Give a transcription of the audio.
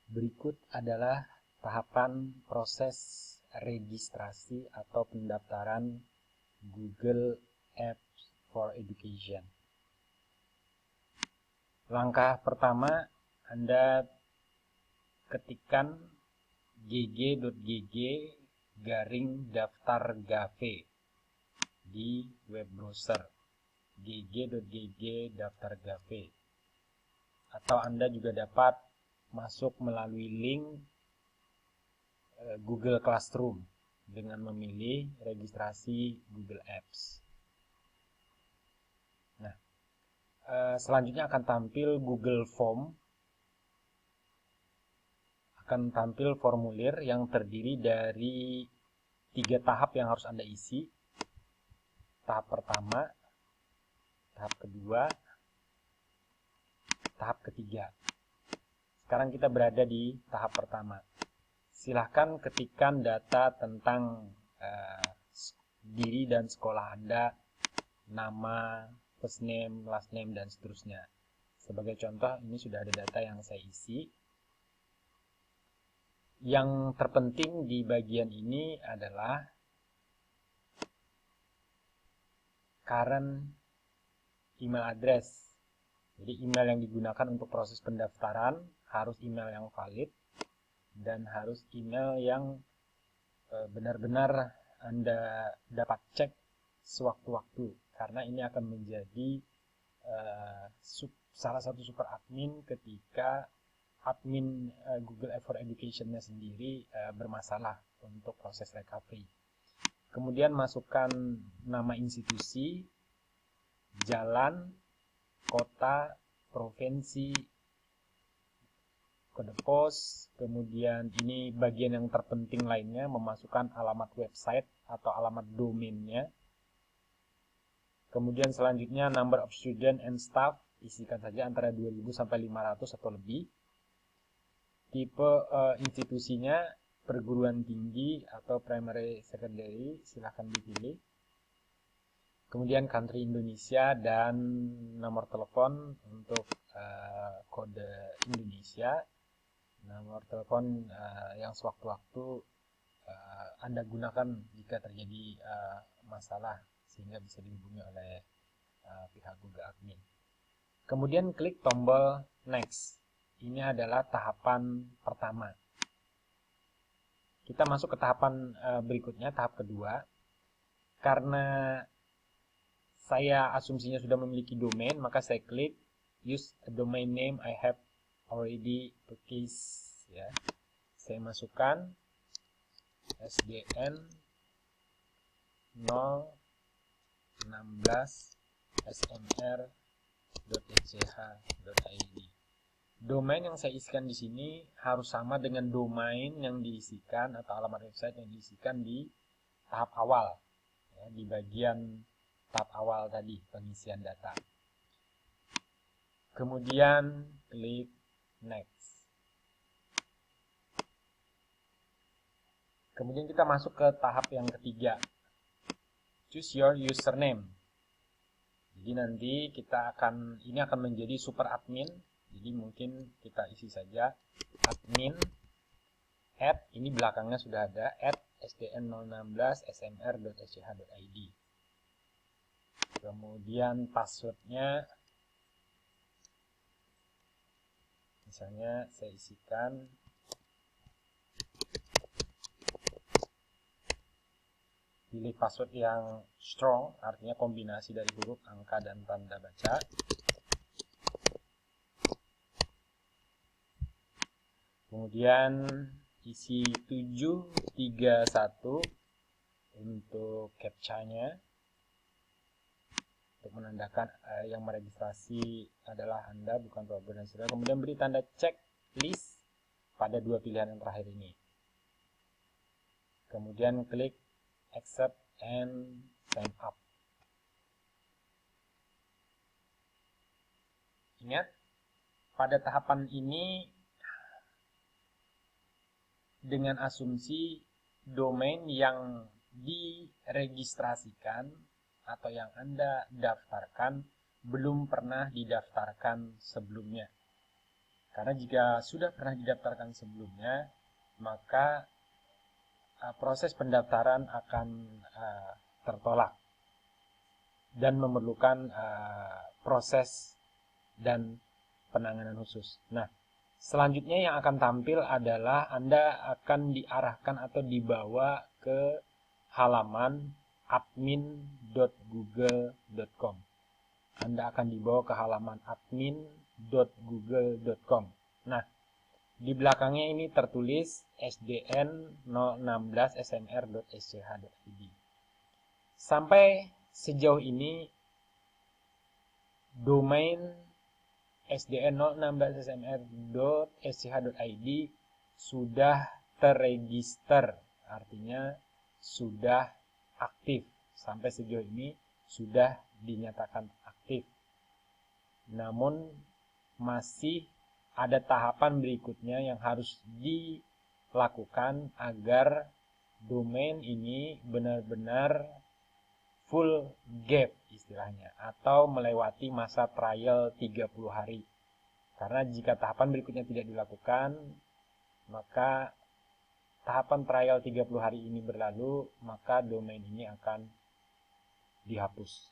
Berikut adalah tahapan proses registrasi atau pendaftaran Google Apps for Education. Langkah pertama, Anda ketikkan gg.gg/daftargave di web browser gg.gg/daftargave, atau Anda juga dapat masuk melalui link Google Classroom dengan memilih registrasi Google Apps. Nah, selanjutnya akan tampil Google Form, akan tampil formulir yang terdiri dari 3 tahap yang harus Anda isi. Tahap pertama, tahap kedua, tahap ketiga. Sekarang kita berada di tahap pertama. Silahkan ketikkan data tentang diri dan sekolah Anda, nama, first name, last name, dan seterusnya. Sebagai contoh, ini sudah ada data yang saya isi. Yang terpenting di bagian ini adalah current email address. Jadi email yang digunakan untuk proses pendaftaran harus email yang valid dan harus email yang benar-benar Anda dapat cek sewaktu-waktu, karena ini akan menjadi salah satu super admin ketika admin Google Apps for Education-nya sendiri bermasalah untuk proses recovery. Kemudian masukkan nama institusi, jalan, kota, provinsi, kode pos, kemudian ini bagian yang terpenting lainnya, memasukkan alamat website atau alamat domainnya. Kemudian selanjutnya number of student and staff, isikan saja antara 2000 sampai 500 atau lebih. Tipe institusinya perguruan tinggi atau primary secondary, silahkan dipilih. Kemudian country Indonesia dan nomor telepon untuk kode Indonesia, nomor telepon yang sewaktu-waktu Anda gunakan jika terjadi masalah sehingga bisa dihubungi oleh pihak Google Admin. Kemudian klik tombol next. Ini adalah tahapan pertama. Kita masuk ke tahapan berikutnya, tahap kedua. Karena saya asumsinya sudah memiliki domain, maka saya klik use a domain name I have already purchased, ya. Saya masukkan sdn 016 smr.ech.id. Domain yang saya isikan di sini harus sama dengan domain yang diisikan atau alamat website yang diisikan di tahap awal, ya, di bagian tahap awal tadi, pengisian data. Kemudian klik next. Kemudian kita masuk ke tahap yang ketiga, choose your username. Jadi nanti ini akan menjadi super admin. Jadi mungkin kita isi saja admin ini belakangnya sudah ada @sdn016smr.ech.id. Kemudian passwordnya, misalnya saya isikan pilih password yang strong, artinya kombinasi dari huruf, angka, dan tanda baca. Kemudian isi 731 untuk captcha-nya untuk menandakan yang meregistrasi adalah Anda, bukan Robert dan saudara. Kemudian beri tanda checklist pada 2 pilihan yang terakhir ini. Kemudian klik accept and sign up. Ingat, pada tahapan ini dengan asumsi domain yang diregistrasikan atau yang Anda daftarkan belum pernah didaftarkan sebelumnya. Karena jika sudah pernah didaftarkan sebelumnya, maka proses pendaftaran akan tertolak dan memerlukan proses dan penanganan khusus. Nah, selanjutnya yang akan tampil adalah Anda akan diarahkan atau dibawa ke halaman admin.google.com. Anda akan dibawa ke halaman admin.google.com. Nah, di belakangnya ini tertulis sdn016smr.sch.id. Sampai sejauh ini domain sdn016smr.sch.id sudah terregister, artinya sudah aktif. Sampai sejauh ini sudah dinyatakan aktif. Namun masih ada tahapan berikutnya yang harus dilakukan agar domain ini benar-benar full gap istilahnya, atau melewati masa trial 30 hari. Karena jika tahapan berikutnya tidak dilakukan, maka tahapan trial 30 hari ini berlalu, maka domain ini akan dihapus.